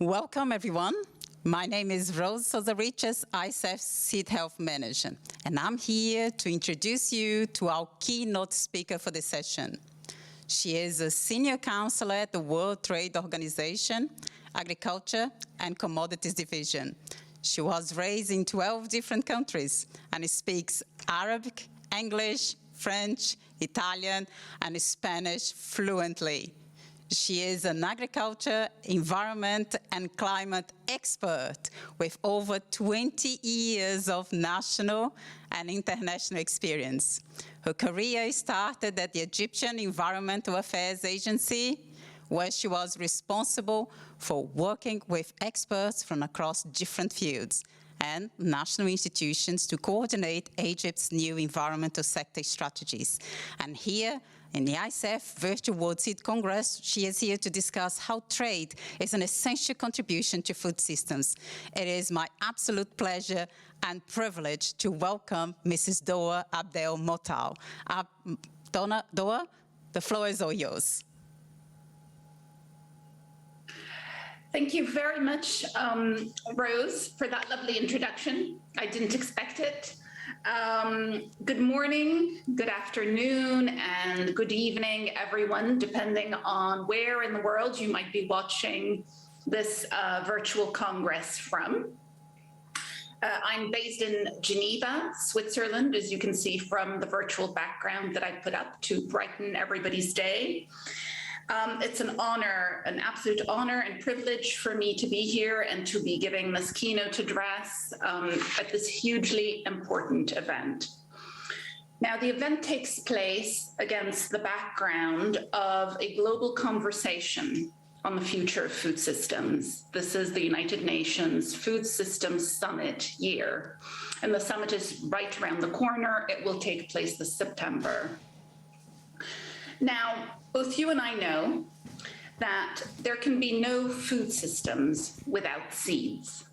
Welcome, everyone. My name is Souza, IFAD Seed Health Manager, and I'm here to introduce you to our keynote speaker for the session. She is a senior counselor at the World Trade Organization, Agriculture and Commodities Division. She was raised in 12 different countries and speaks Arabic, English, French, Italian, and Spanish fluently. She is an agriculture, environment, and climate expert with over 20 years of national and international experience. Her career started at the Egyptian Environmental Affairs Agency, where she was responsible for working with experts from across different fields and national institutions to coordinate Egypt's new environmental sector strategies. And here, in the ICF Virtual World Seed Congress, she is here to discuss how trade is an essential contribution to food systems. It is my absolute pleasure and privilege to welcome Mrs. Doaa Abdel-Motaal. Doaa, the floor is all yours. Thank you very much, Rose, for that lovely introduction. I didn't expect it. Good morning, good afternoon, and good evening, everyone, depending on where in the world you might be watching this virtual congress from. I'm based in Geneva, Switzerland, as you can see from the virtual background that I put up to brighten everybody's day. It's an honor, an absolute honor and privilege for me to be here and to be giving this keynote address at this hugely important event. Now, the event takes place against the background of a global conversation on the future of food systems. This is the United Nations Food Systems Summit year, and the summit is right around the corner. It will take place this September. Now, both you and I know that there can be no food systems without seeds.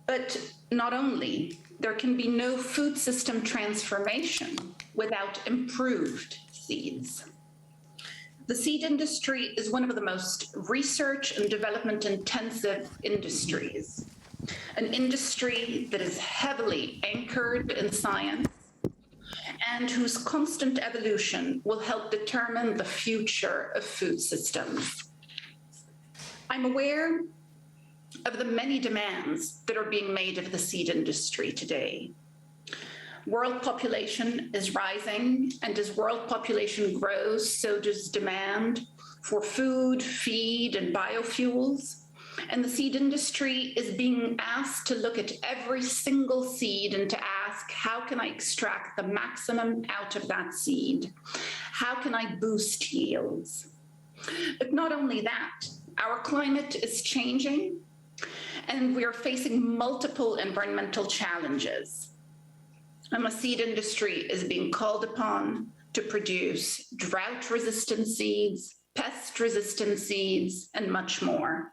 But not only, there can be no food system transformation without improved seeds. The seed industry is one of the most research and development intensive industries, an industry that is heavily anchored in science and whose constant evolution will help determine the future of food systems. I'm aware of the many demands that are being made of the seed industry today. World population is rising, and as world population grows, so does demand for food, feed, and biofuels. And the seed industry is being asked to look at every single seed and to ask, how can I extract the maximum out of that seed? How can I boost yields? But not only that, our climate is changing and we are facing multiple environmental challenges. And the seed industry is being called upon to produce drought-resistant seeds, pest-resistant seeds, and much more.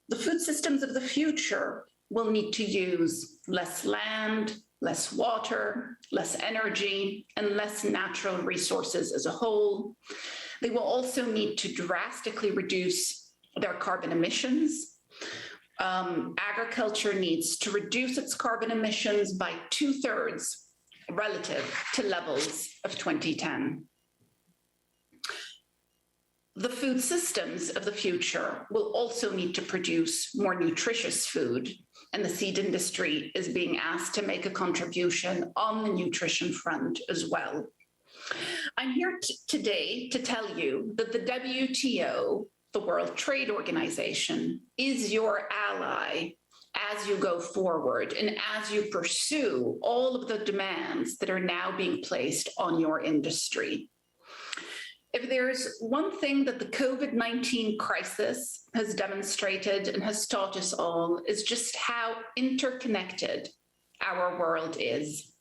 The food systems of the future will need to use less land, less water, less energy, and less natural resources as a whole. They will also need to drastically reduce their carbon emissions. Agriculture needs to reduce its carbon emissions by 2/3 relative to levels of 2010. The food systems of the future will also need to produce more nutritious food, and the seed industry is being asked to make a contribution on the nutrition front as well. I'm here today to tell you that the WTO, the World Trade Organization, is your ally as you go forward and as you pursue all of the demands that are now being placed on your industry. If there's one thing that the COVID-19 crisis has demonstrated and has taught us all is just how interconnected our world is.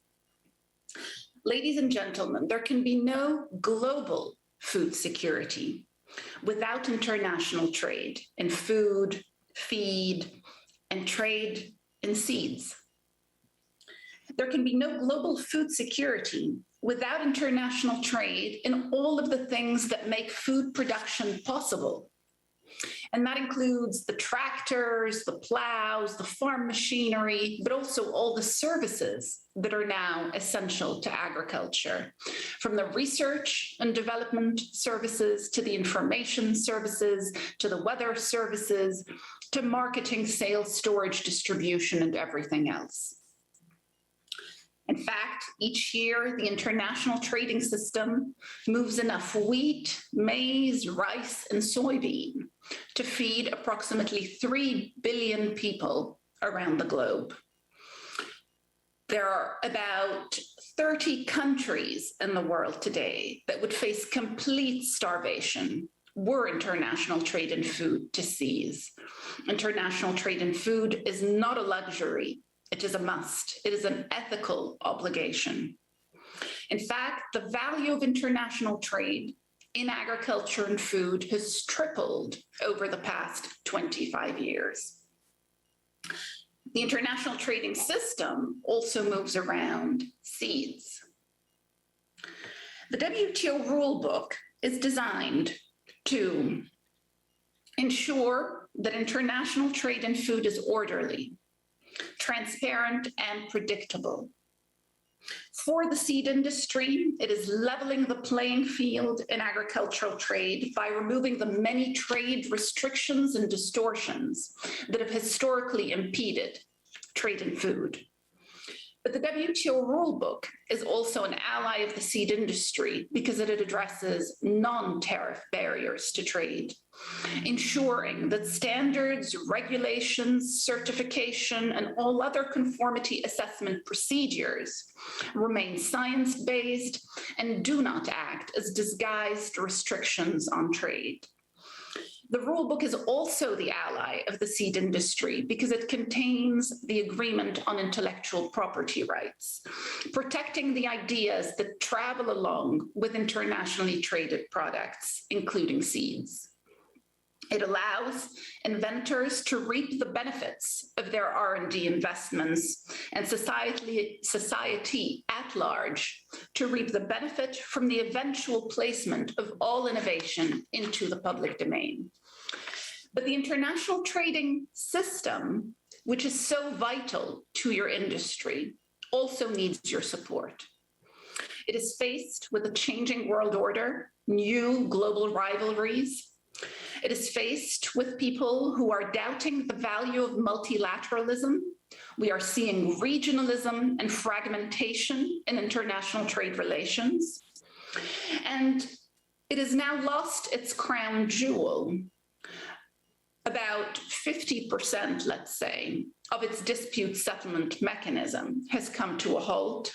Ladies and gentlemen, there can be no global food security without international trade in food, feed, and trade in seeds. There can be no global food security without international trade in all of the things that make food production possible. And that includes the tractors, the plows, the farm machinery, but also all the services that are now essential to agriculture, from the research and development services to the information services, to the weather services, to marketing, sales, storage, distribution, and everything else. In fact, each year, the international trading system moves enough wheat, maize, rice, and soybean to feed approximately 3 billion people around the globe. There are about 30 countries in the world today that would face complete starvation were international trade in food to cease. International trade in food is not a luxury. It is a must. It is an ethical obligation. In fact, the value of international trade in agriculture and food has tripled over the past 25 years. The international trading system also moves around seeds. The WTO rulebook is designed to ensure that international trade in food is orderly, transparent, and predictable. For the seed industry, it is leveling the playing field in agricultural trade by removing the many trade restrictions and distortions that have historically impeded trade in food. But the WTO rulebook is also an ally of the seed industry because it addresses non-tariff barriers to trade, ensuring that standards, regulations, certification, and all other conformity assessment procedures remain science-based and do not act as disguised restrictions on trade. The rulebook is also the ally of the seed industry because it contains the agreement on intellectual property rights, protecting the ideas that travel along with internationally traded products, including seeds. It allows inventors to reap the benefits of their R&D investments and society at large to reap the benefit from the eventual placement of all innovation into the public domain. But the international trading system, which is so vital to your industry, also needs your support. It is faced with a changing world order, new global rivalries. It is faced with people who are doubting the value of multilateralism. We are seeing regionalism and fragmentation in international trade relations. And it has now lost its crown jewel. About 50%, let's say, of its dispute settlement mechanism has come to a halt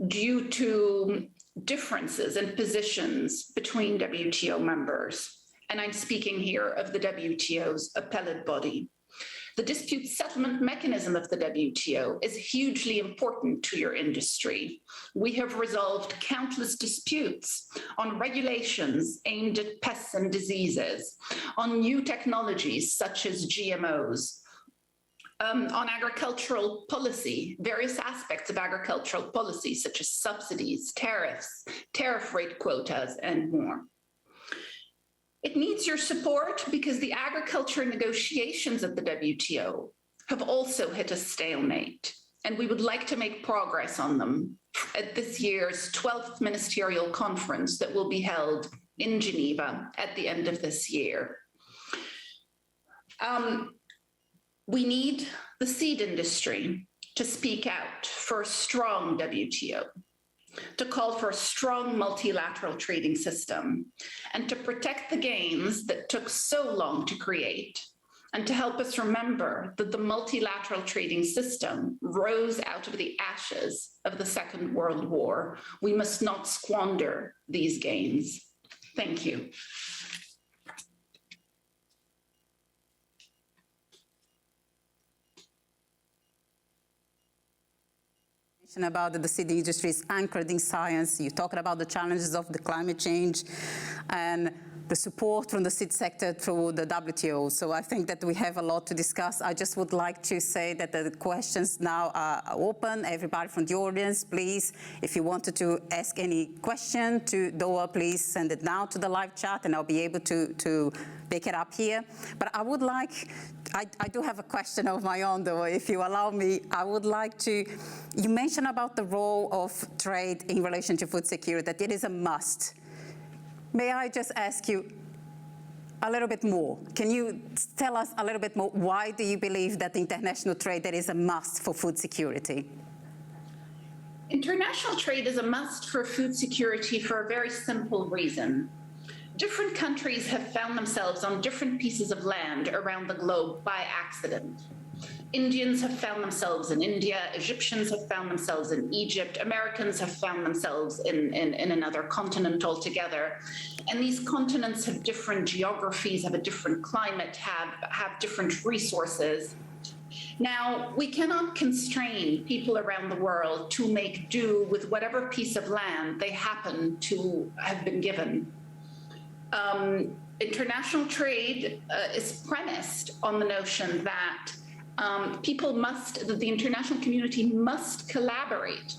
due to differences in positions between WTO members. And I'm speaking here of the WTO's appellate body. The dispute settlement mechanism of the WTO is hugely important to your industry. We have resolved countless disputes on regulations aimed at pests and diseases, on new technologies such as GMOs, on agricultural policy, various aspects of agricultural policy such as subsidies, tariffs, tariff rate quotas, and more. It needs your support because the agriculture negotiations at the WTO have also hit a stalemate, and we would like to make progress on them at this year's 12th ministerial conference that will be held in Geneva at the end of this year. We need the seed industry to speak out for a strong WTO, to call for a strong multilateral trading system, and to protect the gains that took so long to create, and to help us remember that the multilateral trading system rose out of the ashes of the Second World War. We must not squander these gains. Thank you. About the seed industry is anchored in science. You talked about the challenges of the climate change, and the support from the seed sector through the WTO. So I think that we have a lot to discuss. I just would like to say that the questions now are open. Everybody from the audience, please, if you wanted to ask any question to Doaa, please send it now to the live chat and I'll be able to pick it up here. But I would like, I do have a question of my own though, if you allow me. I would like to, you mentioned about the role of trade in relation to food security, that it is a must. May I just ask you a little bit more? Can you tell us a little bit more, why do you believe that international trade that is a must for food security? International trade is a must for food security for a very simple reason. Different countries have found themselves on different pieces of land around the globe by accident. Indians have found themselves in India, Egyptians have found themselves in Egypt, Americans have found themselves in another continent altogether. And these continents have different geographies, have a different climate, have different resources. Now, we cannot constrain people around the world to make do with whatever piece of land they happen to have been given. International trade is premised on the notion that the international community must collaborate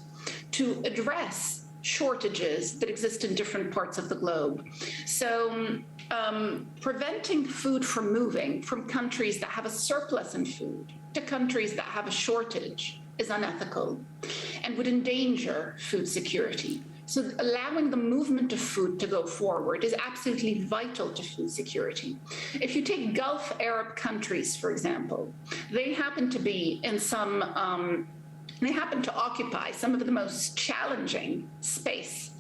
to address shortages that exist in different parts of the globe. So preventing food from moving from countries that have a surplus in food to countries that have a shortage is unethical and would endanger food security. So allowing the movement of food to go forward is absolutely vital to food security. If you take Gulf Arab countries, for example, they happen to be in they happen to occupy some of the most challenging space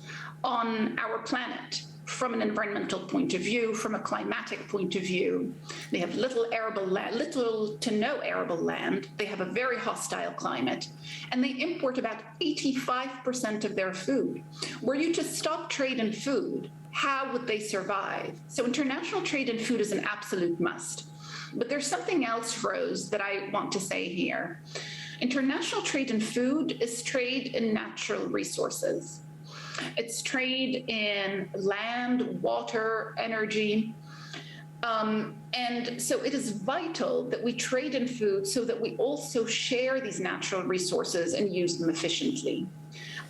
on our planet from an environmental point of view, from a climatic point of view. They have little to no arable land. They have a very hostile climate, and they import about 85% of their food. Were you to stop trade in food, how would they survive? So international trade in food is an absolute must. But there's something else, Rose, that I want to say here. International trade in food is trade in natural resources. It's trade in land, water, energy. And so it is vital that we trade in food so that we also share these natural resources and use them efficiently.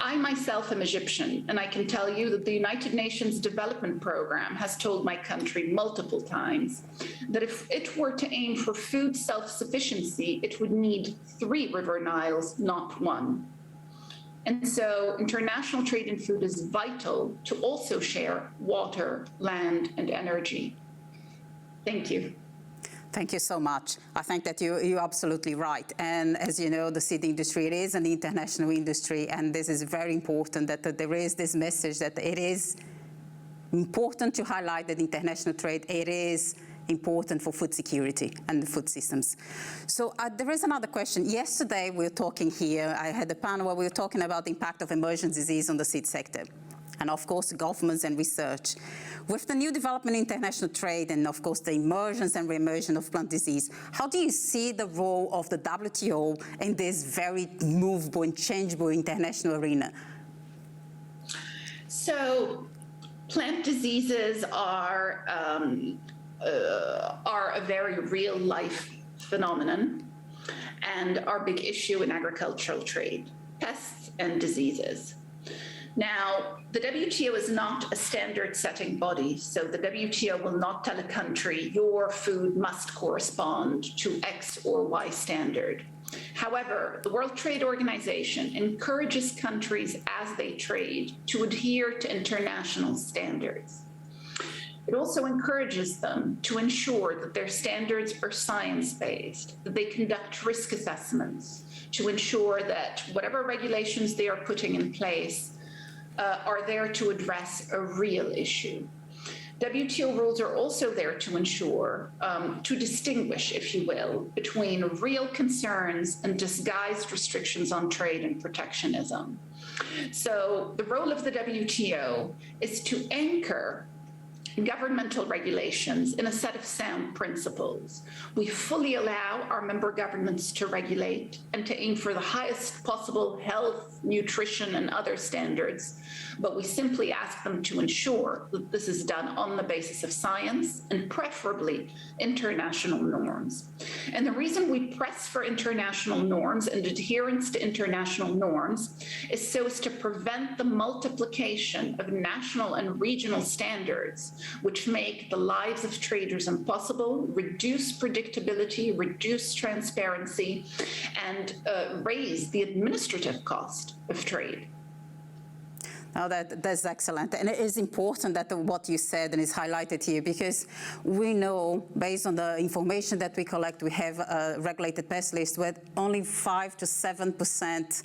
I myself am Egyptian, and I can tell you that the United Nations Development Program has told my country multiple times that if it were to aim for food self-sufficiency, it would need 3 River Niles, not 1. And so international trade in food is vital to also share water, land, and energy. Thank you. Thank you so much. I think that you're absolutely right. And as you know, the seed industry, it is an international industry, and this is very important that there is this message that it is important to highlight that international trade, it is important for food security and the food systems. So there is another question. Yesterday, we were talking here, I had a panel where we were talking about the impact of emergent disease on the seed sector, and of course, governments and research. With the new development in international trade and of course the emergence and re-emergence of plant disease, how do you see the role of the WTO in this very movable and changeable international arena? So plant diseases are a very real life phenomenon and are a big issue in agricultural trade, pests and diseases. Now, the WTO is not a standard-setting body, so the WTO will not tell a country your food must correspond to X or Y standard. However, the World Trade Organization encourages countries as they trade to adhere to international standards. It also encourages them to ensure that their standards are science-based, that they conduct risk assessments to ensure that whatever regulations they are putting in place are there to address a real issue. WTO rules are also there to ensure, to distinguish, if you will, between real concerns and disguised restrictions on trade and protectionism. So the role of the WTO is to anchor governmental regulations in a set of sound principles. We fully allow our member governments to regulate and to aim for the highest possible health, nutrition, and other standards, but we simply ask them to ensure that this is done on the basis of science and preferably international norms. And the reason we press for international norms and adherence to international norms is so as to prevent the multiplication of national and regional standards, which make the lives of traders impossible, reduce predictability, reduce transparency, and raise the administrative cost of trade. Oh, that's excellent. And it is important that what you said and is highlighted here, because we know, based on the information that we collect, we have a regulated pest list with only 5 to 7%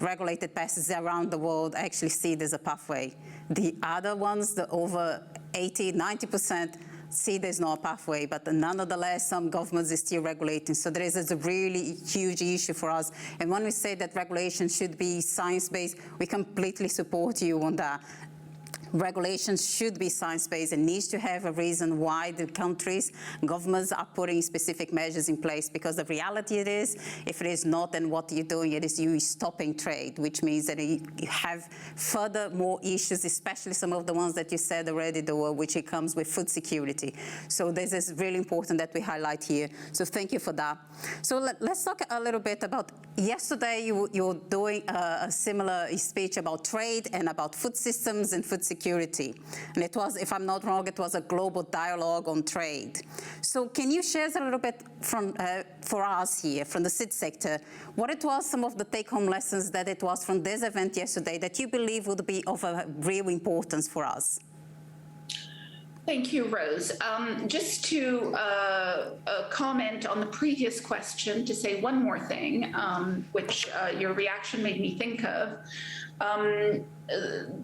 regulated pests around the world actually see it as a pathway. The other ones, the over 80, 90%, see there's no pathway, but nonetheless, some governments are still regulating. So there is a really huge issue for us. And when we say that regulation should be science-based, we completely support you on that. Regulations should be science-based and needs to have a reason why the countries, governments are putting specific measures in place, because the reality it is, if it is not, then what you're doing it is you stopping trade, which means that you have further more issues, especially some of the ones that you said already, Doaa, which it comes with food security. So this is really important that we highlight here. So thank you for that. So let's talk a little bit about, yesterday you were doing a similar speech about trade and about food systems and food security. And it was, if I'm not wrong, it was a global dialogue on trade. So can you share a little bit from, for us here, from the seed sector, what it was, some of the take-home lessons that it was from this event yesterday that you believe would be of a real importance for us? Thank you, Rose. Just to comment on the previous question, to say one more thing, which your reaction made me think of.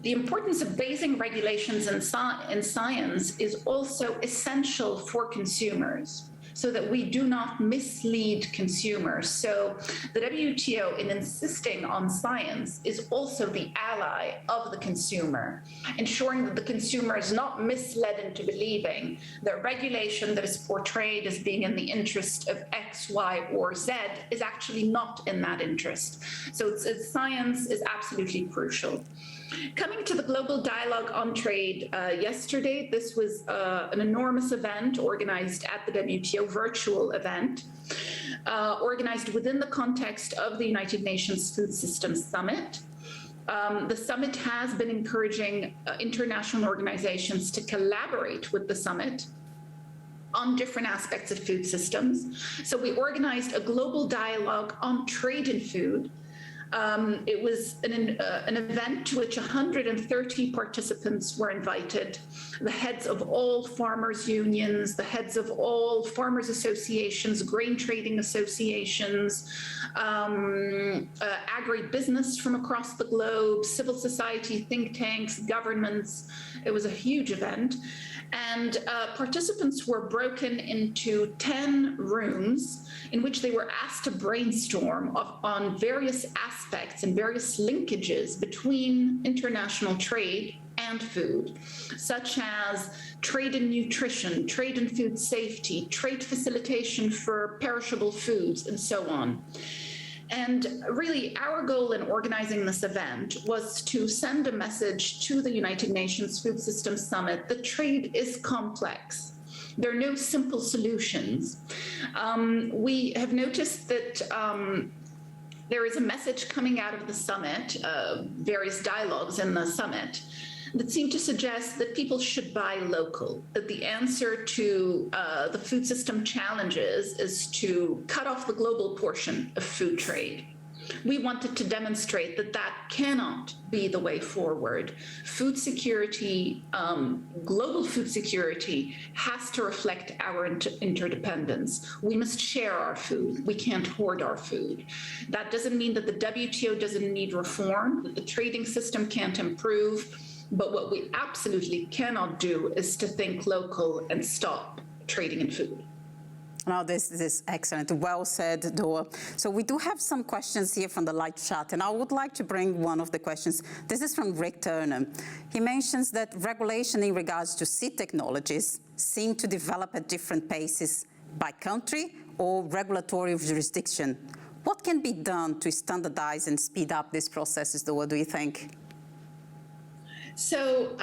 The importance of basing regulations in science is also essential for consumers, so that we do not mislead consumers. So the WTO, in insisting on science, is also the ally of the consumer, ensuring that the consumer is not misled into believing that regulation that is portrayed as being in the interest of X, Y, or Z is actually not in that interest. So science is absolutely crucial. Coming to the Global Dialogue on Trade yesterday, this was an enormous event organized at the WTO, virtual event, organized within the context of the United Nations Food Systems Summit. The summit has been encouraging international organizations to collaborate with the summit on different aspects of food systems. So we organized a global dialogue on trade in food. It was an event to which 130 participants were invited, the heads of all farmers' unions, the heads of all farmers' associations, grain trading associations, agribusiness from across the globe, civil society, think tanks, governments. It was a huge event. And participants were broken into 10 rooms in which they were asked to brainstorm on various aspects and various linkages between international trade and food, such as trade in nutrition, trade in food safety, trade facilitation for perishable foods, and so on. And really, our goal in organizing this event was to send a message to the United Nations Food Systems Summit that trade is complex. There are no simple solutions. We have noticed that there is a message coming out of the summit, various dialogues in the summit, that seem to suggest that people should buy local, that the answer to the food system challenges is to cut off the global portion of food trade. We wanted to demonstrate that that cannot be the way forward. Food security, global food security, has to reflect our interdependence. We must share our food. We can't hoard our food. That doesn't mean that the WTO doesn't need reform, that the trading system can't improve. But what we absolutely cannot do is to think local and stop trading in food. No, this is excellent. Well said, Doaa. So we do have some questions here from the live chat, and I would like to bring one of the questions. This is from Rick Turner. He mentions that regulation in regards to seed technologies seem to develop at different paces by country or regulatory jurisdiction. What can be done to standardize and speed up these processes, Doaa, do you think? So,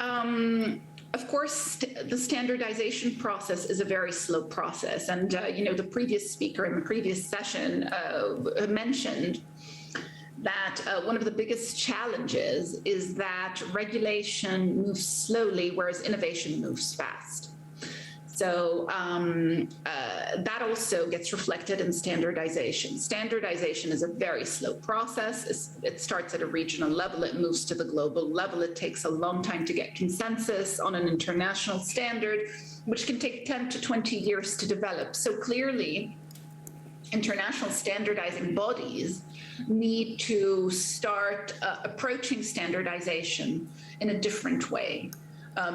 of course, the standardization process is a very slow process. And, the previous speaker in the previous session mentioned that one of the biggest challenges is that regulation moves slowly, whereas innovation moves fast. So that also gets reflected in standardization. Standardization is a very slow process. It starts at a regional level, it moves to the global level. It takes a long time to get consensus on an international standard, which can take 10 to 20 years to develop. So clearly, international standardizing bodies need to start approaching standardization in a different way.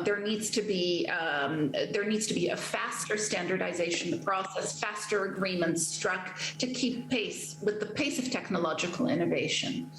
There needs to be a faster standardization process, faster agreements struck to keep pace with the pace of technological innovation.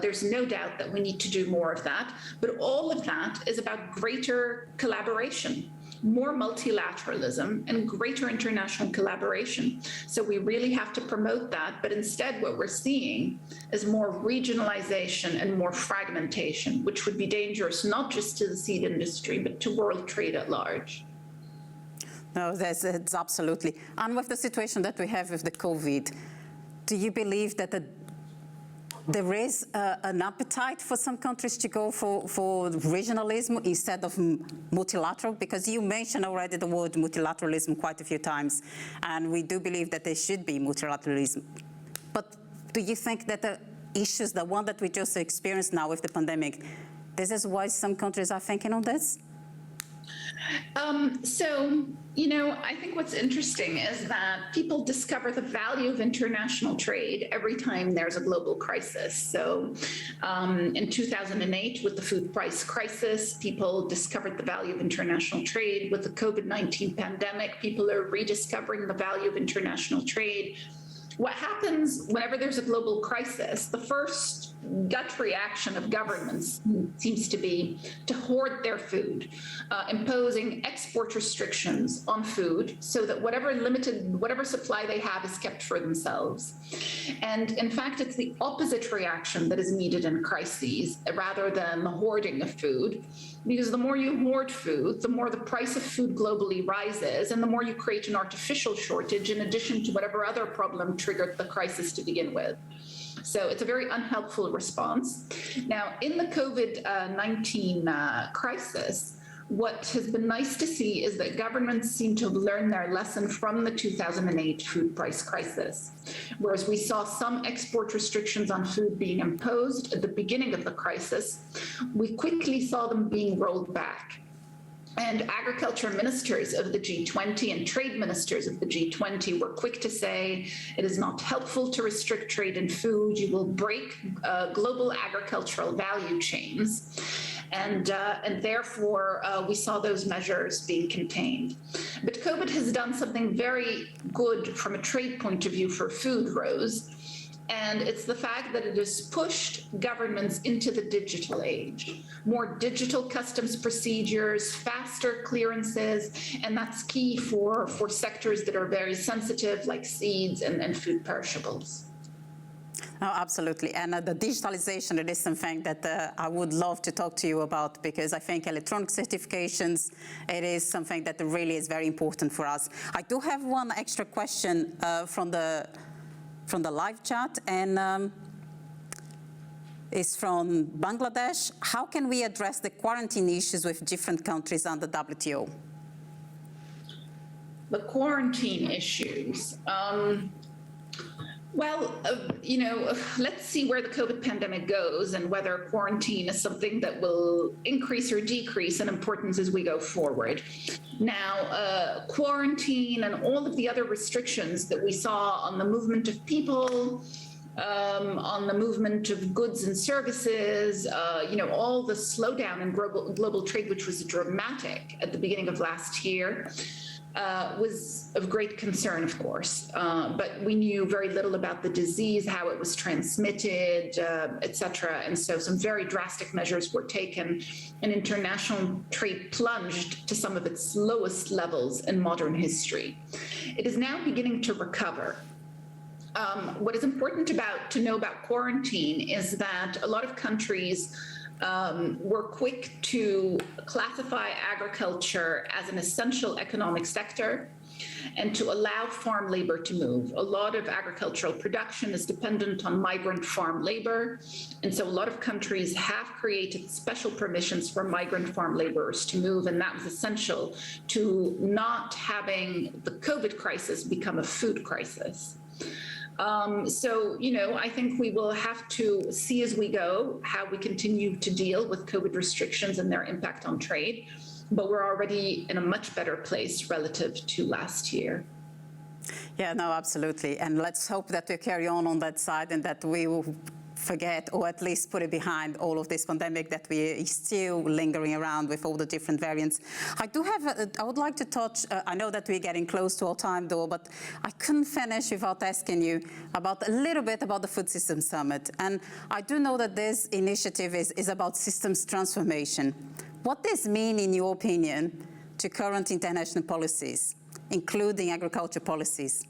There's no doubt that we need to do more of that, but all of that is about greater collaboration, more multilateralism, and greater international collaboration. So we really have to promote that, but instead what we're seeing is more regionalization and more fragmentation, which would be dangerous not just to the seed industry, but to world trade at large. No, that's absolutely. And with the situation that we have with the COVID, do you believe that there is an appetite for some countries to go for regionalism instead of multilateral? Because you mentioned already the word multilateralism quite a few times, and we do believe that there should be multilateralism. But do you think that the issues, the one that we just experienced now with the pandemic, this is why some countries are thinking on this? I think what's interesting is that people discover the value of international trade every time there's a global crisis. So in 2008, with the food price crisis, people discovered the value of international trade. With the COVID-19 pandemic, people are rediscovering the value of international trade. What happens whenever there's a global crisis, the first gut reaction of governments seems to be to hoard their food, imposing export restrictions on food so that whatever supply they have is kept for themselves. And in fact, it's the opposite reaction that is needed in crises rather than the hoarding of food, because the more you hoard food, the more the price of food globally rises, and the more you create an artificial shortage in addition to whatever other problem triggered the crisis to begin with. So it's a very unhelpful response. Now, in the COVID-19 crisis, what has been nice to see is that governments seem to have learned their lesson from the 2008 food price crisis. Whereas we saw some export restrictions on food being imposed at the beginning of the crisis, we quickly saw them being rolled back. And agriculture ministers of the G20 and trade ministers of the G20 were quick to say it is not helpful to restrict trade in food. You will break global agricultural value chains. And therefore, we saw those measures being contained. But COVID has done something very good from a trade point of view for food, Rose. And it's the fact that it has pushed governments into the digital age. More digital customs procedures, faster clearances, and that's key for sectors that are very sensitive, like seeds and food perishables. Oh, absolutely. And the digitalization, it is something that I would love to talk to you about, because I think electronic certifications, it is something that really is very important for us. I do have one extra question from the live chat, and it's from Bangladesh. How can we address the quarantine issues with different countries under WTO? The quarantine issues. Let's see where the COVID pandemic goes and whether quarantine is something that will increase or decrease in importance as we go forward. Now, quarantine and all of the other restrictions that we saw on the movement of people, on the movement of goods and services, all the slowdown in global trade, which was dramatic at the beginning of last year. was of great concern, of course, but we knew very little about the disease, how it was transmitted, et cetera. And so some very drastic measures were taken, and international trade plunged to some of its lowest levels in modern history. It is now beginning to recover. What is important to know about quarantine is that a lot of countries were quick to classify agriculture as an essential economic sector and to allow farm labor to move. A lot of agricultural production is dependent on migrant farm labor, and so a lot of countries have created special permissions for migrant farm laborers to move, and that was essential to not having the COVID crisis become a food crisis. So, I think we will have to see as we go how we continue to deal with COVID restrictions and their impact on trade, but we're already in a much better place relative to last year. Yeah, no, absolutely. And let's hope that we carry on that side and that we will forget, or at least put it behind, all of this pandemic that we are still lingering around with all the different variants. I would like to touch, I know that we're getting close to our time, though, but I couldn't finish without asking you about a little bit about the Food Systems Summit. And I do know that this initiative is about systems transformation. What does this mean, in your opinion, to current international policies, including agriculture policies?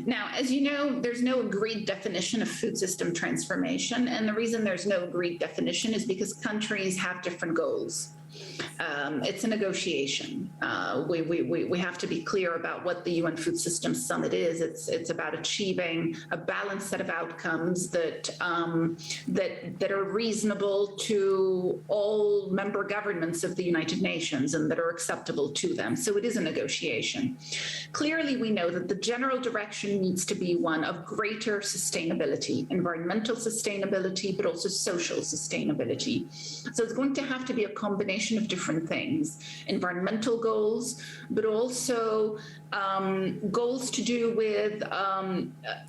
Now, as you know, there's no agreed definition of food system transformation. And the reason there's no agreed definition is because countries have different goals. It's a negotiation. We have to be clear about what the UN Food Systems Summit is. It's about achieving a balanced set of outcomes that are reasonable to all member governments of the United Nations and that are acceptable to them. So it is a negotiation. Clearly, we know that the general direction needs to be one of greater sustainability, environmental sustainability, but also social sustainability. So it's going to have to be a combination of different things, environmental goals, but also goals to do with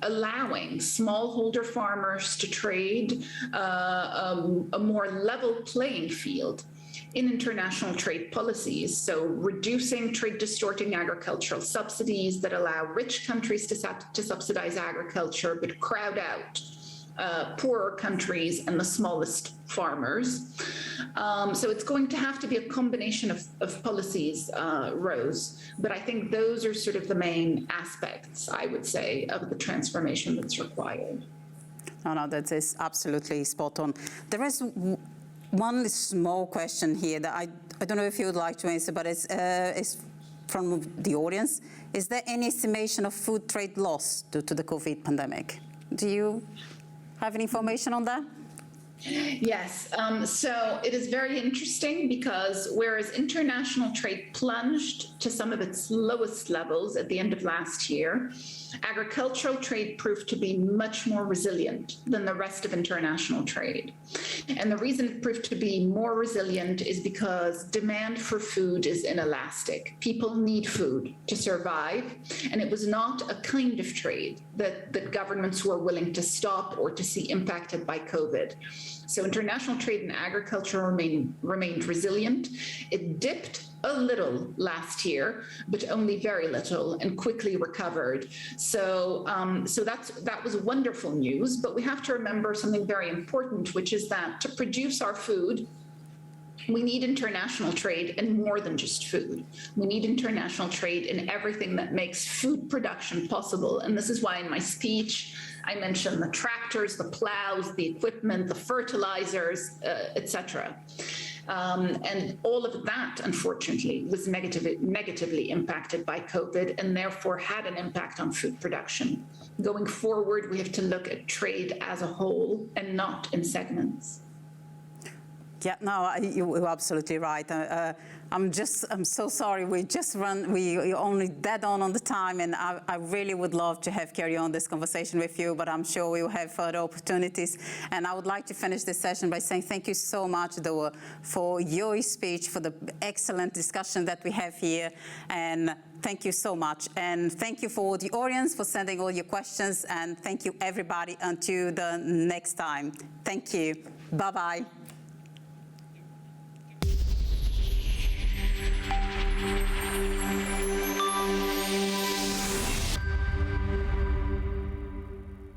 allowing smallholder farmers to trade, a more level playing field in international trade policies. So reducing trade distorting agricultural subsidies that allow rich countries to subsidize agriculture, but crowd out poorer countries and the smallest farmers. So it's going to have to be a combination of policies, Rose. But I think those are sort of the main aspects, I would say, of the transformation that's required. No, that is absolutely spot on. There is one small question here that I don't know if you would like to answer, but it's from the audience. Is there any estimation of food trade loss due to the COVID pandemic? Do you have any information on that? Yes, so it is very interesting because whereas international trade plunged to some of its lowest levels at the end of last year, agricultural trade proved to be much more resilient than the rest of international trade. And the reason it proved to be more resilient is because demand for food is inelastic. People need food to survive, and it was not a kind of trade that governments were willing to stop or to see impacted by COVID. So international trade in agriculture remained resilient. It dipped a little last year, but only very little, and quickly recovered. So that was wonderful news. But we have to remember something very important, which is that to produce our food, we need international trade in more than just food. We need international trade in everything that makes food production possible. And this is why in my speech, I mentioned the tractors, the plows, the equipment, the fertilizers, et cetera. And all of that, unfortunately, was negatively impacted by COVID and therefore had an impact on food production. Going forward, we have to look at trade as a whole and not in segments. Yeah, no, you're absolutely right. I'm so sorry. We only dead on the time, and I really would love to have carry on this conversation with you, but I'm sure we'll have further opportunities. And I would like to finish this session by saying thank you so much, Doaa, for your speech, for the excellent discussion that we have here, and thank you so much. And thank you for the audience for sending all your questions, and thank you everybody until the next time. Thank you. Bye-bye.